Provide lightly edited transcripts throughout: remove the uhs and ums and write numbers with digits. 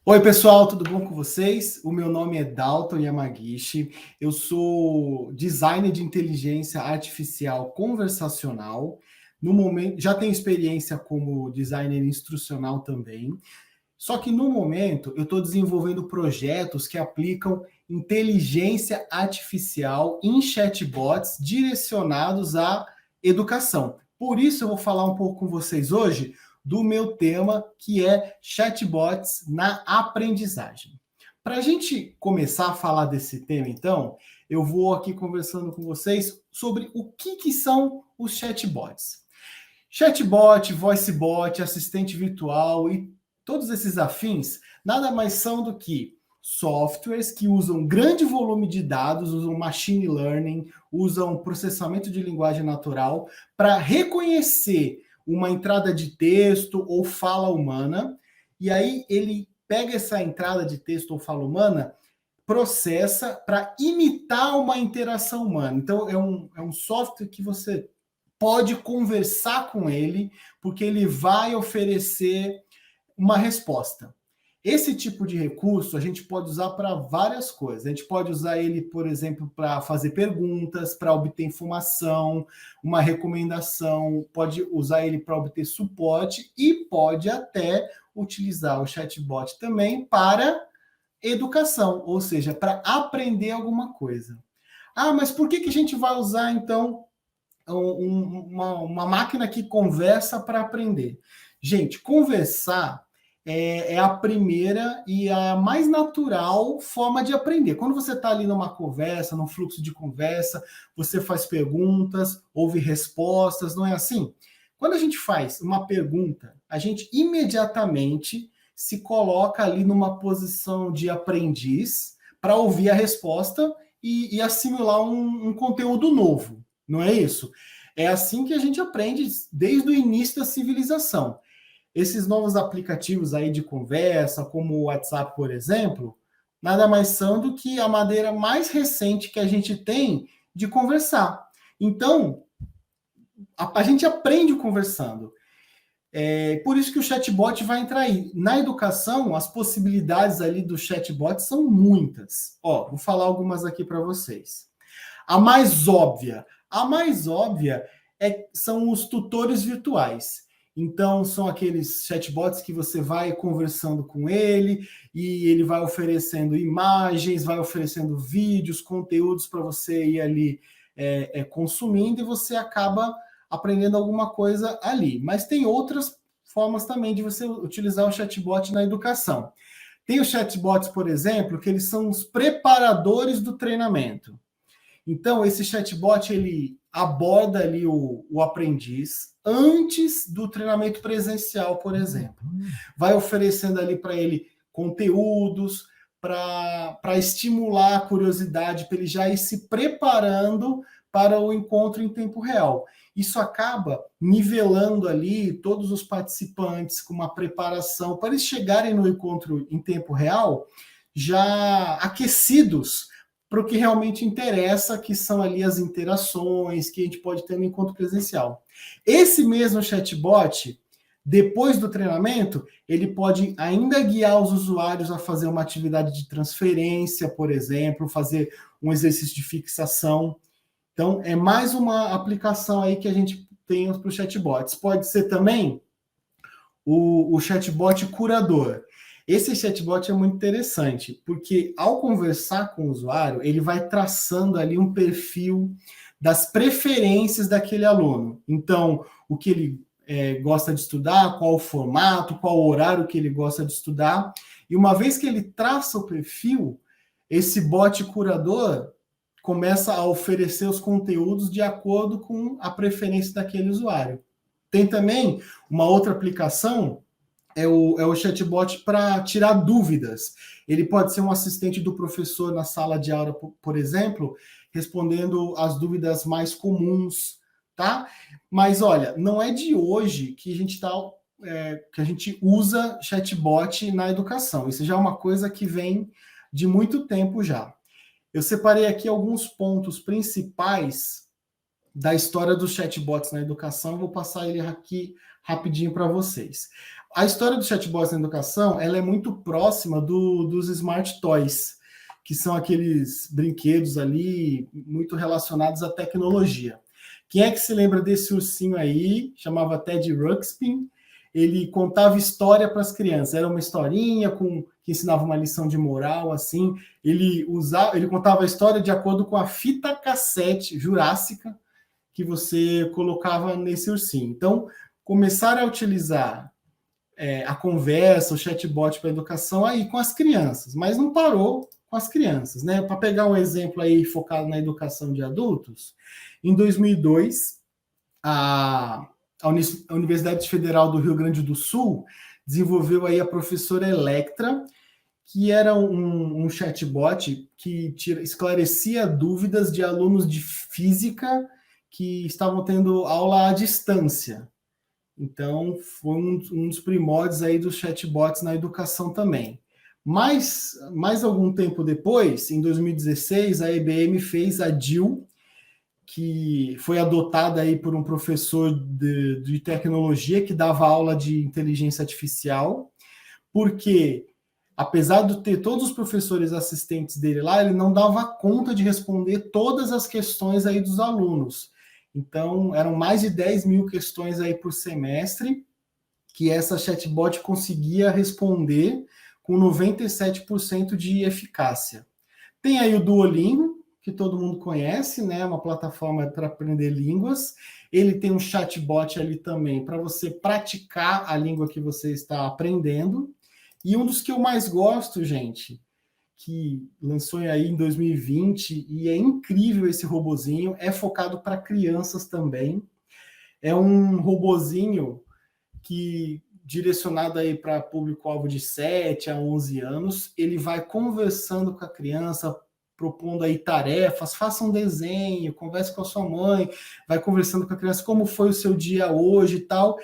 Oi, pessoal, tudo bom com vocês? O meu nome é Dalton Yamagishi, eu sou designer de inteligência artificial conversacional. No momento, já tenho experiência como designer instrucional também. Só que no momento eu estou desenvolvendo projetos que aplicam inteligência artificial em chatbots direcionados à educação. Por isso eu vou falar um pouco com vocês hoje do meu tema, que é chatbots na aprendizagem. Para a gente começar a falar desse tema, então, eu vou aqui conversando com vocês sobre o que são os chatbots. Chatbot, voicebot, assistente virtual e todos esses afins nada mais são do que softwares que usam grande volume de dados, usam machine learning, usam processamento de linguagem natural para reconhecer uma entrada de texto ou fala humana, e aí ele pega essa entrada de texto ou fala humana, processa para imitar uma interação humana. Então, é um software que você pode conversar com ele, porque ele vai oferecer uma resposta. Esse tipo de recurso a gente pode usar para várias coisas. A gente pode usar ele, por exemplo, para fazer perguntas, para obter informação, uma recomendação, pode usar ele para obter suporte e pode até utilizar o chatbot também para educação, ou seja, para aprender alguma coisa. Ah, mas por que a gente vai usar, então, uma máquina que conversa para aprender? Gente, conversar é a primeira e a mais natural forma de aprender. Quando você está ali numa conversa, num fluxo de conversa, você faz perguntas, ouve respostas, não é assim? Quando a gente faz uma pergunta, a gente imediatamente se coloca ali numa posição de aprendiz para ouvir a resposta e assimilar um conteúdo novo, não é isso? É assim que a gente aprende desde o início da civilização. Esses novos aplicativos aí de conversa, como o WhatsApp, por exemplo, nada mais são do que a maneira mais recente que a gente tem de conversar. Então, a gente aprende conversando. Por isso que o chatbot vai entrar aí. Na educação, as possibilidades ali do chatbot são muitas. Ó, vou falar algumas aqui para vocês. A mais óbvia são os tutores virtuais. Então, são aqueles chatbots que você vai conversando com ele e ele vai oferecendo imagens, vai oferecendo vídeos, conteúdos para você ir ali consumindo e você acaba aprendendo alguma coisa ali. Mas tem outras formas também de você utilizar o chatbot na educação. Tem os chatbots, por exemplo, que eles são os preparadores do treinamento. Então, esse chatbot, ele aborda ali o aprendiz antes do treinamento presencial, por exemplo. Vai oferecendo ali para ele conteúdos, para estimular a curiosidade, para ele já ir se preparando para o encontro em tempo real. Isso acaba nivelando ali todos os participantes com uma preparação para eles chegarem no encontro em tempo real já aquecidos para o que realmente interessa, que são ali as interações que a gente pode ter no encontro presencial. Esse mesmo chatbot, depois do treinamento, ele pode ainda guiar os usuários a fazer uma atividade de transferência, por exemplo, fazer um exercício de fixação. Então, é mais uma aplicação aí que a gente tem para os chatbots. Pode ser também o chatbot curador. Esse chatbot é muito interessante, porque ao conversar com o usuário, ele vai traçando ali um perfil das preferências daquele aluno. Então, o que ele gosta de estudar, qual o formato, qual o horário que ele gosta de estudar. E uma vez que ele traça o perfil, esse bot curador começa a oferecer os conteúdos de acordo com a preferência daquele usuário. Tem também uma outra aplicação, é o chatbot para tirar dúvidas. Ele pode ser um assistente do professor na sala de aula, por exemplo, respondendo as dúvidas mais comuns, tá? Mas olha, não é de hoje que a gente usa chatbot na educação. Isso já é uma coisa que vem de muito tempo já. Eu separei aqui alguns pontos principais da história dos chatbots na educação, vou passar ele aqui rapidinho para vocês. a história do chatbots na educação, ela é muito próxima dos smart toys, que são aqueles brinquedos ali muito relacionados à tecnologia. Quem é que se lembra desse ursinho aí? Chamava Teddy Ruxpin. Ele contava história para as crianças. Era uma historinha que ensinava uma lição de moral, assim. Ele contava a história de acordo com a fita cassete jurássica que você colocava nesse ursinho. Então, começaram a utilizar a conversa, o chatbot para educação aí com as crianças, mas não parou com as crianças, né? Para pegar um exemplo aí focado na educação de adultos, em 2002, a Universidade Federal do Rio Grande do Sul desenvolveu aí a professora Electra, que era um chatbot que esclarecia dúvidas de alunos de física que estavam tendo aula à distância. Então, foi um dos primórdios aí dos chatbots na educação também. Mas, mais algum tempo depois, em 2016, a IBM fez a DIL, que foi adotada aí por um professor de tecnologia que dava aula de inteligência artificial, porque, apesar de ter todos os professores assistentes dele lá, ele não dava conta de responder todas as questões aí dos alunos. Então, eram mais de 10 mil questões aí por semestre que essa chatbot conseguia responder com 97% de eficácia. Tem aí o Duolingo, que todo mundo conhece, né? Uma plataforma para aprender línguas. Ele tem um chatbot ali também para você praticar a língua que você está aprendendo. E um dos que eu mais gosto, gente, que lançou aí em 2020 e é incrível esse robozinho, é focado para crianças também. É um robozinho que direcionado aí para público-alvo de 7 a 11 anos, ele vai conversando com a criança, propondo aí tarefas, faça um desenho, converse com a sua mãe, vai conversando com a criança como foi o seu dia hoje e tal,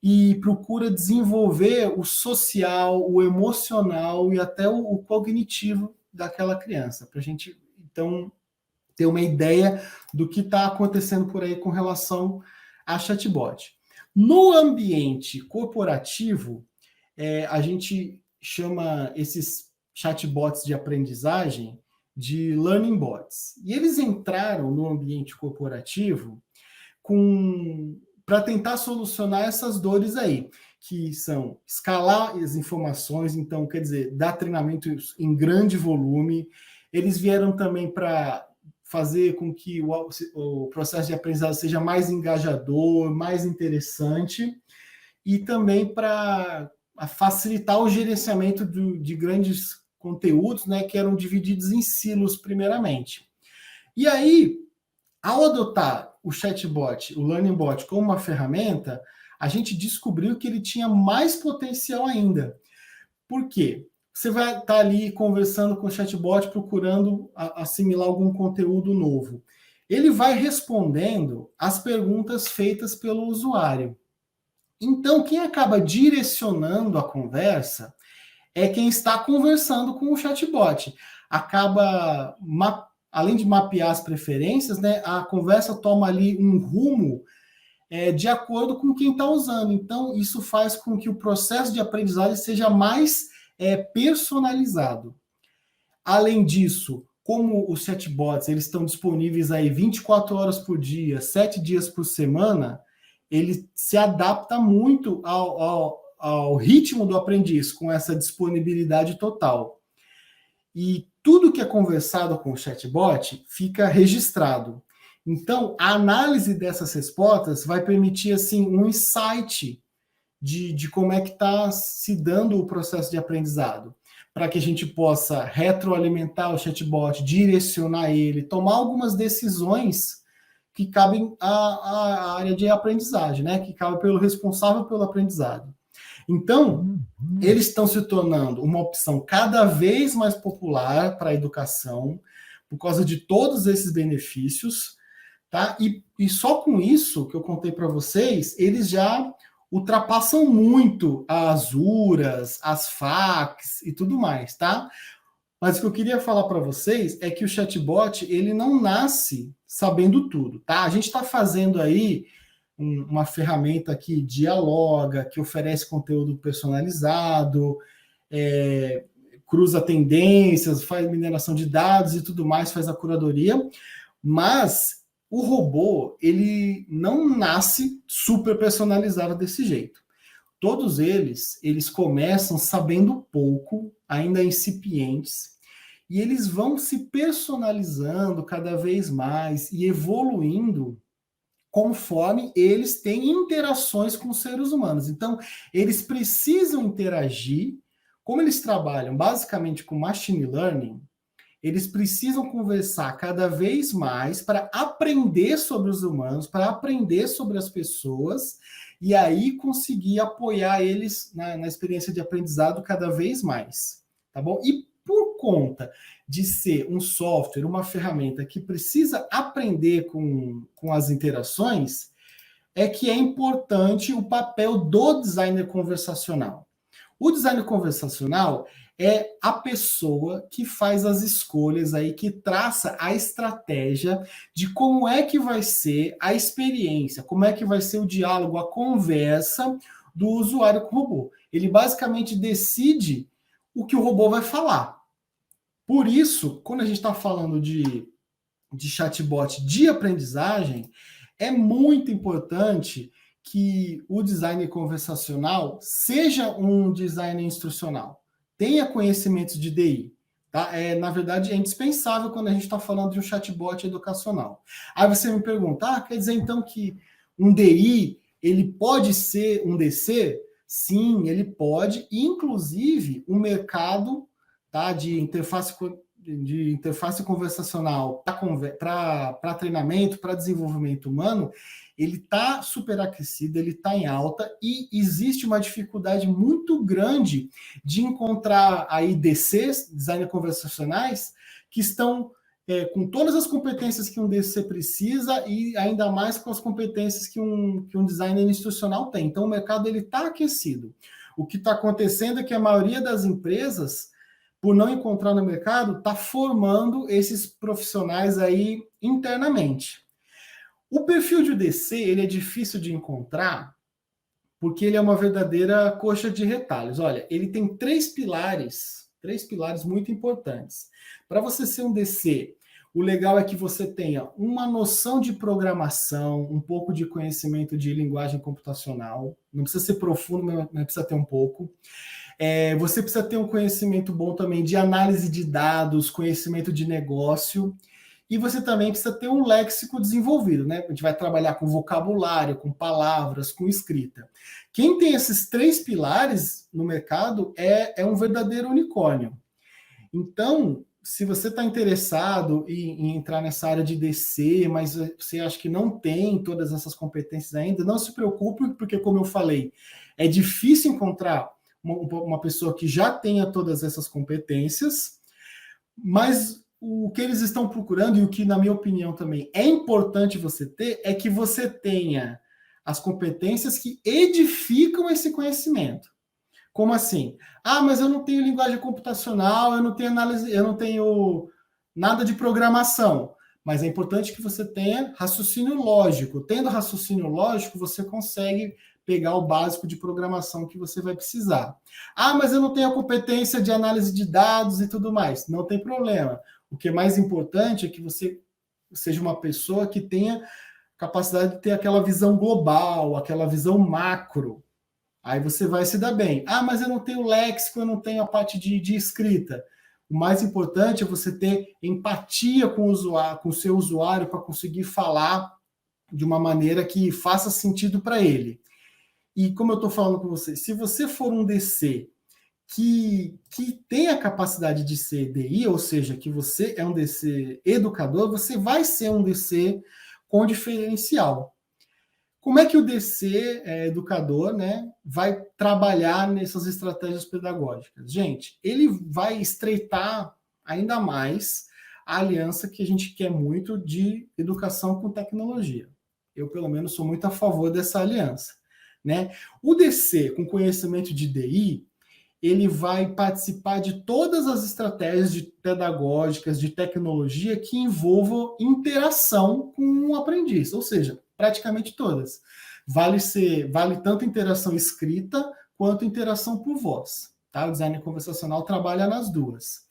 e procura desenvolver o social, o emocional e até o cognitivo daquela criança, para a gente, então, ter uma ideia do que está acontecendo por aí com relação a chatbot. No ambiente corporativo, a gente chama esses chatbots de aprendizagem de learning bots. E eles entraram no ambiente corporativo para tentar solucionar essas dores aí, que são escalar as informações, então, quer dizer, dar treinamento em grande volume. Eles vieram também para fazer com que o processo de aprendizado seja mais engajador, mais interessante, e também para facilitar o gerenciamento de grandes conteúdos, né, que eram divididos em silos primeiramente. E aí, ao adotar o chatbot, o Learning Bot, como uma ferramenta, a gente descobriu que ele tinha mais potencial ainda. Por quê? Você vai estar ali conversando com o chatbot, procurando assimilar algum conteúdo novo. Ele vai respondendo as perguntas feitas pelo usuário. Então, quem acaba direcionando a conversa é quem está conversando com o chatbot. Acaba, além de mapear as preferências, né, a conversa toma ali um rumo de acordo com quem está usando. Então, isso faz com que o processo de aprendizagem seja mais personalizado. Além disso, como os chatbots eles estão disponíveis aí 24 horas por dia, 7 dias por semana, ele se adapta muito ao ritmo do aprendiz, com essa disponibilidade total. E tudo que é conversado com o chatbot fica registrado. Então, a análise dessas respostas vai permitir assim um insight de como é que está se dando o processo de aprendizado, para que a gente possa retroalimentar o chatbot, direcionar ele, tomar algumas decisões que cabem à área de aprendizagem, né? Que cabe pelo responsável pelo aprendizado. Então, eles estão se tornando uma opção cada vez mais popular para a educação, por causa de todos esses benefícios, tá? E só com isso que eu contei para vocês, eles já ultrapassam muito as URAs, as FAQs e tudo mais, tá? Mas o que eu queria falar para vocês é que o chatbot, ele não nasce sabendo tudo, tá? A gente está fazendo aí uma ferramenta que dialoga, que oferece conteúdo personalizado, cruza tendências, faz mineração de dados e tudo mais, faz a curadoria, mas o robô, ele não nasce super personalizado desse jeito. Todos eles começam sabendo pouco, ainda incipientes, e eles vão se personalizando cada vez mais e evoluindo conforme eles têm interações com os seres humanos. Então, eles precisam interagir, como eles trabalham basicamente com machine learning, eles precisam conversar cada vez mais para aprender sobre os humanos, para aprender sobre as pessoas, e aí conseguir apoiar eles na experiência de aprendizado cada vez mais, tá bom? E por conta de ser um software, uma ferramenta que precisa aprender com as interações, é que é importante o papel do designer conversacional. O designer conversacional é a pessoa que faz as escolhas aí, que traça a estratégia de como é que vai ser a experiência, como é que vai ser o diálogo, a conversa do usuário com o robô. Ele basicamente decide o que o robô vai falar. Por isso, quando a gente está falando de chatbot de aprendizagem, é muito importante que o designer conversacional seja um designer instrucional, tenha conhecimentos de DI. Tá? Na verdade, é indispensável quando a gente está falando de um chatbot educacional. Aí você me pergunta, quer dizer então que um DI, ele pode ser um DC? Sim, ele pode, inclusive o mercado, tá, de interface conversacional para treinamento, para desenvolvimento humano, ele está superaquecido, ele está em alta e existe uma dificuldade muito grande de encontrar aí DCs, designers conversacionais, que estão com todas as competências que um DC precisa e ainda mais com as competências que um designer instrucional tem. Então, o mercado está aquecido. O que está acontecendo é que a maioria das empresas, por não encontrar no mercado, está formando esses profissionais aí internamente. O perfil de DC, ele é difícil de encontrar, porque ele é uma verdadeira coxa de retalhos. Olha, ele tem três pilares muito importantes. Para você ser um DC, o legal é que você tenha uma noção de programação, um pouco de conhecimento de linguagem computacional, não precisa ser profundo, mas precisa ter um pouco. Você precisa ter um conhecimento bom também de análise de dados, conhecimento de negócio, e você também precisa ter um léxico desenvolvido, né? A gente vai trabalhar com vocabulário, com palavras, com escrita. Quem tem esses três pilares no mercado é um verdadeiro unicórnio. Então, se você está interessado em entrar nessa área de DC, mas você acha que não tem todas essas competências ainda, não se preocupe, porque, como eu falei, é difícil encontrar uma pessoa que já tenha todas essas competências, mas o que eles estão procurando, e o que, na minha opinião, também é importante você ter, é que você tenha as competências que edificam esse conhecimento. Como assim? Mas eu não tenho linguagem computacional, eu não tenho análise, eu não tenho nada de programação. Mas é importante que você tenha raciocínio lógico. Tendo raciocínio lógico, você consegue pegar o básico de programação que você vai precisar. Mas eu não tenho a competência de análise de dados e tudo mais. Não tem problema. O que é mais importante é que você seja uma pessoa que tenha capacidade de ter aquela visão global, aquela visão macro. Aí você vai se dar bem. Mas eu não tenho léxico, eu não tenho a parte de escrita. O mais importante é você ter empatia com o seu usuário para conseguir falar de uma maneira que faça sentido para ele. E como eu estou falando com você, se você for um DC que tem a capacidade de ser DI, ou seja, que você é um DC educador, você vai ser um DC com diferencial. Como é que o DC educador, né, vai trabalhar nessas estratégias pedagógicas? Gente, ele vai estreitar ainda mais a aliança que a gente quer muito de educação com tecnologia. Eu, pelo menos, sou muito a favor dessa aliança. Né? O DC, com conhecimento de DI, ele vai participar de todas as estratégias pedagógicas de tecnologia que envolvam interação com o aprendiz, ou seja, praticamente todas. vale tanto interação escrita quanto interação por voz. Tá? O design conversacional trabalha nas duas.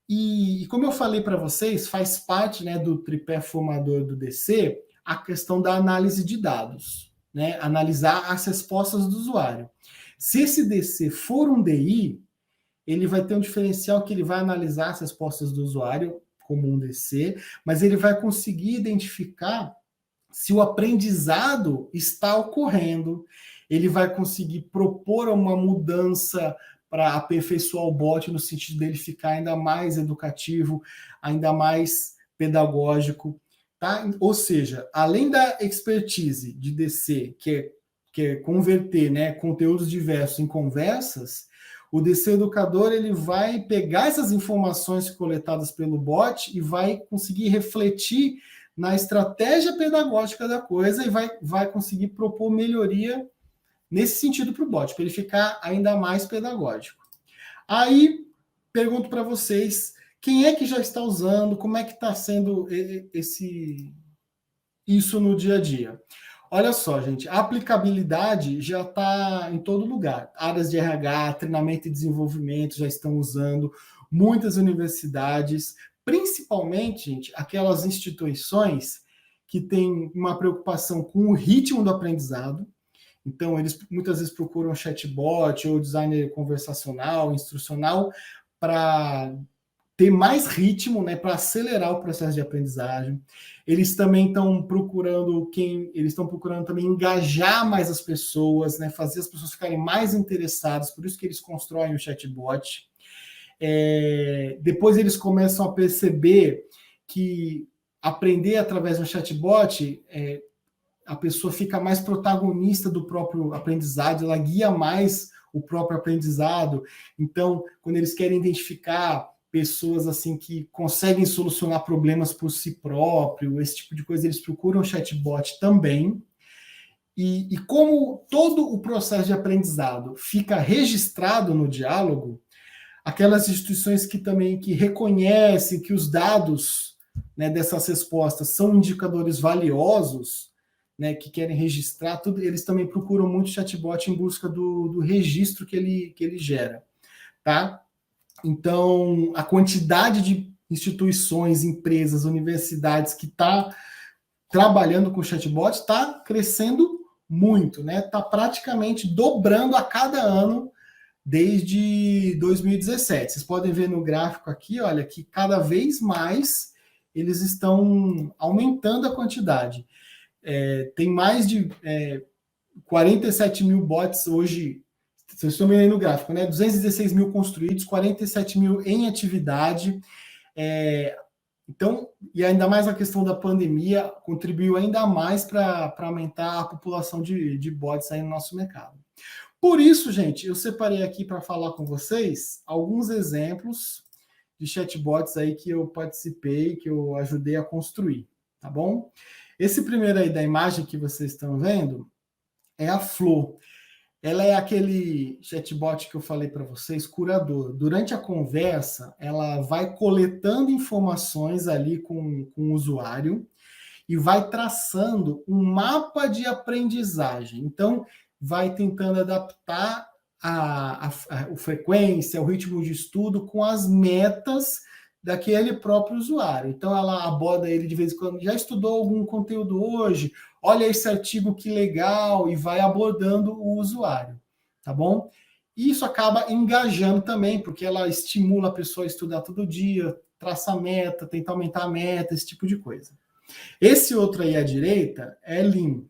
E como eu falei para vocês, faz parte, né, do tripé formador do DC a questão da análise de dados, né? Analisar as respostas do usuário. Se esse DC for um DI, ele vai ter um diferencial que ele vai analisar as respostas do usuário como um DC, mas ele vai conseguir identificar se o aprendizado está ocorrendo, ele vai conseguir propor uma mudança para aperfeiçoar o bot no sentido dele ficar ainda mais educativo, ainda mais pedagógico, tá? Ou seja, além da expertise de DC, que é converter, né, conteúdos diversos em conversas, o DC Educador ele vai pegar essas informações coletadas pelo bot e vai conseguir refletir na estratégia pedagógica da coisa e vai conseguir propor melhoria nesse sentido para o bot, para ele ficar ainda mais pedagógico. Aí, pergunto para vocês, quem é que já está usando, como é que está sendo isso no dia a dia? Olha só, gente, a aplicabilidade já está em todo lugar. Áreas de RH, treinamento e desenvolvimento já estão usando, muitas universidades, principalmente, gente, aquelas instituições que têm uma preocupação com o ritmo do aprendizado. Então, eles muitas vezes procuram chatbot ou designer conversacional, instrucional, para ter mais ritmo, né, para acelerar o processo de aprendizagem. Eles também estão procurando também engajar mais as pessoas, né, fazer as pessoas ficarem mais interessadas, por isso que eles constroem o chatbot. Depois eles começam a perceber que aprender através do chatbot a pessoa fica mais protagonista do próprio aprendizado, ela guia mais o próprio aprendizado. Então, quando eles querem identificar pessoas assim que conseguem solucionar problemas por si próprio, esse tipo de coisa, eles procuram o chatbot também. E como todo o processo de aprendizado fica registrado no diálogo, aquelas instituições que reconhecem que os dados, né, dessas respostas são indicadores valiosos, né, que querem registrar tudo, eles também procuram muito chatbot em busca do registro que ele gera, tá? Então, a quantidade de instituições, empresas, universidades que está trabalhando com chatbot está crescendo muito, né? Está praticamente dobrando a cada ano desde 2017. Vocês podem ver no gráfico aqui, olha, que cada vez mais eles estão aumentando a quantidade. Tem mais de 47 mil bots hoje, vocês estão vendo aí no gráfico, né? 216 mil construídos, 47 mil em atividade. Então, e ainda mais a questão da pandemia contribuiu ainda mais para aumentar a população de bots aí no nosso mercado. Por isso, gente, eu separei aqui para falar com vocês alguns exemplos de chatbots aí que eu participei, que eu ajudei a construir, tá bom? Esse primeiro aí da imagem que vocês estão vendo é a Flo. Ela é aquele chatbot que eu falei para vocês, curador. Durante a conversa, ela vai coletando informações ali com o usuário e vai traçando um mapa de aprendizagem. Então, vai tentando adaptar a frequência, o ritmo de estudo com as metas daquele próprio usuário. Então, ela aborda ele de vez em quando. Já estudou algum conteúdo hoje? Olha esse artigo que legal, e vai abordando o usuário, tá bom? E isso acaba engajando também, porque ela estimula a pessoa a estudar todo dia, traça a meta, tenta aumentar a meta, esse tipo de coisa. Esse outro aí à direita é Lean.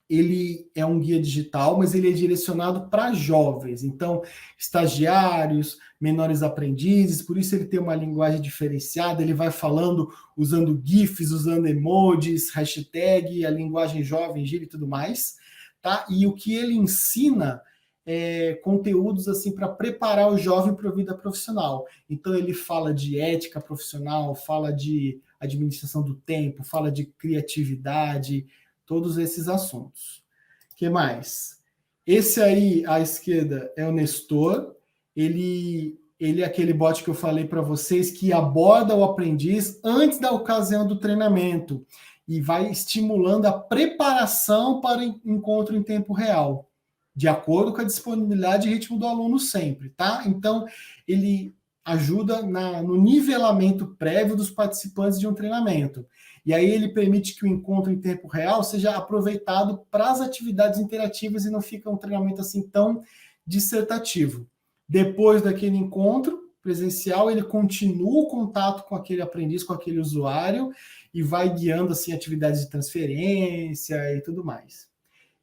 Ele é um guia digital, mas ele é direcionado para jovens, então estagiários, menores aprendizes, por isso ele tem uma linguagem diferenciada, ele vai falando, usando GIFs, usando emojis, hashtag, a linguagem jovem, gira e tudo mais, tá? E o que ele ensina é conteúdos assim para preparar o jovem para a vida profissional. Então ele fala de ética profissional, fala de administração do tempo, fala de criatividade, todos esses assuntos. O que mais? Esse aí, à esquerda, é o Nestor. Ele é aquele bot que eu falei para vocês que aborda o aprendiz antes da ocasião do treinamento. e vai estimulando a preparação para o encontro em tempo real, de acordo com a disponibilidade e ritmo do aluno sempre, tá? Então, ele ajuda no nivelamento prévio dos participantes de um treinamento. E aí ele permite que o encontro em tempo real seja aproveitado para as atividades interativas e não fica um treinamento assim tão dissertativo. Depois daquele encontro presencial, ele continua o contato com aquele aprendiz, com aquele usuário, e vai guiando assim atividades de transferência e tudo mais.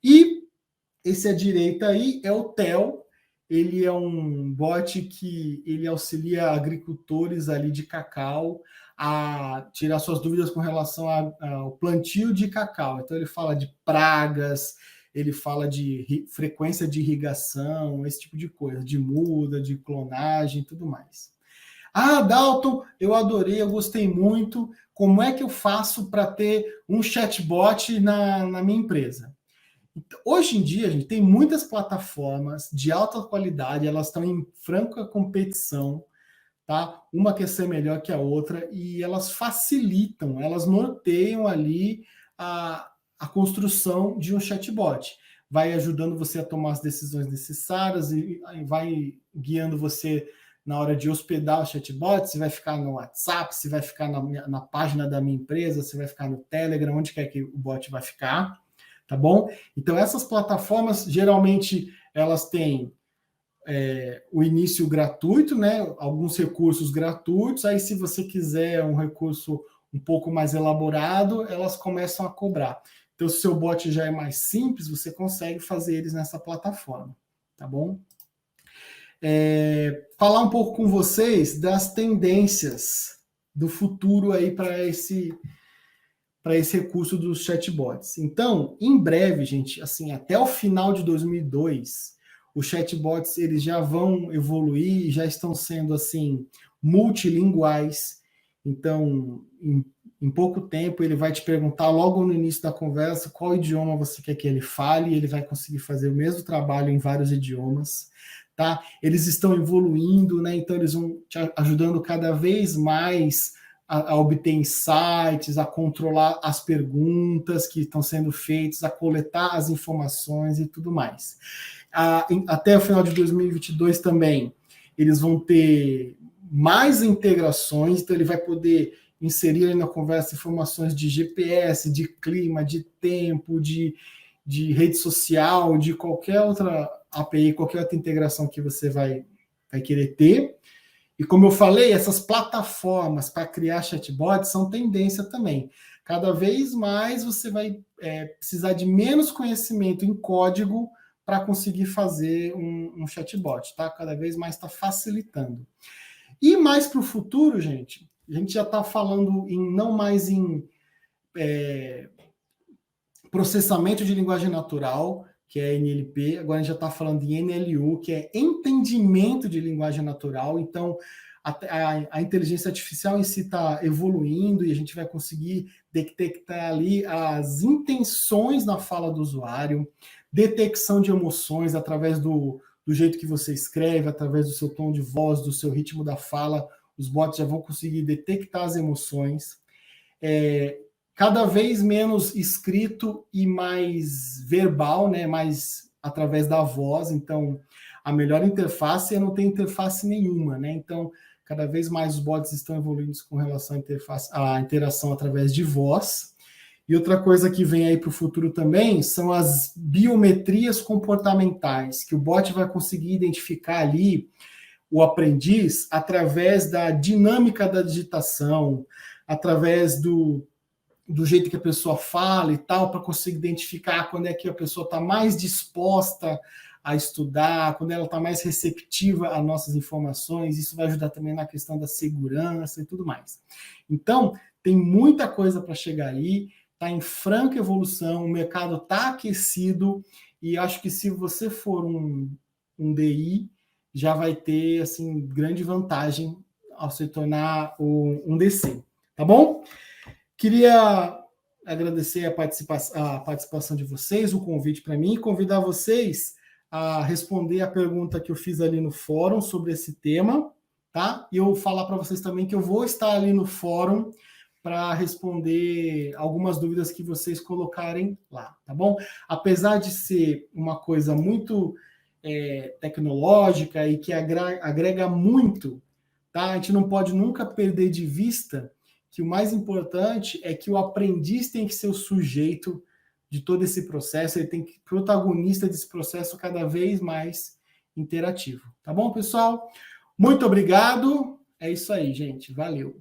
E esse à direita aí é o TEL. Ele é um bot que ele auxilia agricultores ali de cacau a tirar suas dúvidas com relação ao plantio de cacau. Então ele fala de pragas, ele fala de frequência de irrigação, esse tipo de coisa, de muda, de clonagem e tudo mais. Ah, Dalton, eu adorei, eu gostei muito. Como é que eu faço para ter um chatbot na minha empresa? Então, hoje em dia, a gente tem muitas plataformas de alta qualidade, elas estão em franca competição, tá? Uma quer ser melhor que a outra e elas facilitam, elas norteiam ali a construção de um chatbot. Vai ajudando você a tomar as decisões necessárias e vai guiando você na hora de hospedar o chatbot, se vai ficar no WhatsApp, se vai ficar na página da minha empresa, se vai ficar no Telegram, onde quer que o bot vai ficar, tá bom? Então, essas plataformas, geralmente, elas têm o início gratuito, né? Alguns recursos gratuitos, aí se você quiser um recurso um pouco mais elaborado, elas começam a cobrar. Então, se o seu bot já é mais simples, você consegue fazer eles nessa plataforma, tá bom? Falar um pouco com vocês das tendências do futuro aí para esse recurso dos chatbots. Então, em breve, gente, assim, até o final de 2002, os chatbots eles já vão evoluir, já estão sendo assim multilinguais. Então, em pouco tempo, ele vai te perguntar logo no início da conversa qual idioma você quer que ele fale, e ele vai conseguir fazer o mesmo trabalho em vários idiomas. Tá? Eles estão evoluindo, né? Então eles vão te ajudando cada vez mais a obter insights, a controlar as perguntas que estão sendo feitas, a coletar as informações e tudo mais. Até o final de 2022 também, eles vão ter mais integrações, então ele vai poder inserir aí na conversa informações de GPS, de clima, de tempo, de rede social, de qualquer outra API, qualquer outra integração que você vai querer ter. E como eu falei, essas plataformas para criar chatbots são tendência também. Cada vez mais você vai precisar de menos conhecimento em código para conseguir fazer um chatbot, tá? Cada vez mais está facilitando. E mais para o futuro, gente, a gente já está falando não mais em processamento de linguagem natural, que é NLP, agora a gente já está falando de NLU, que é entendimento de linguagem natural. Então, a inteligência artificial em si está evoluindo e a gente vai conseguir detectar ali as intenções na fala do usuário, detecção de emoções através do jeito que você escreve, através do seu tom de voz, do seu ritmo da fala, os bots já vão conseguir detectar as emoções. Cada vez menos escrito e mais verbal, né? Mais através da voz. Então, a melhor interface é não ter interface nenhuma, né? Então, cada vez mais os bots estão evoluindo com relação à interação através de voz. E outra coisa que vem aí para o futuro também são as biometrias comportamentais, que o bot vai conseguir identificar ali o aprendiz através da dinâmica da digitação, através do jeito que a pessoa fala e tal, para conseguir identificar quando é que a pessoa está mais disposta a estudar, quando ela está mais receptiva a nossas informações. Isso vai ajudar também na questão da segurança e tudo mais. Então, tem muita coisa para chegar aí, está em franca evolução, o mercado está aquecido, e acho que se você for um DI, já vai ter assim grande vantagem ao se tornar um DC. Tá bom? Queria agradecer a participação de vocês, o convite para mim, e convidar vocês a responder a pergunta que eu fiz ali no fórum sobre esse tema, tá? E eu falar para vocês também que eu vou estar ali no fórum para responder algumas dúvidas que vocês colocarem lá, tá bom? Apesar de ser uma coisa muito tecnológica e que agrega muito, tá? A gente não pode nunca perder de vista que o mais importante é que o aprendiz tem que ser o sujeito de todo esse processo, ele tem que ser protagonista desse processo cada vez mais interativo. Tá bom, pessoal? Muito obrigado. É isso aí, gente. Valeu.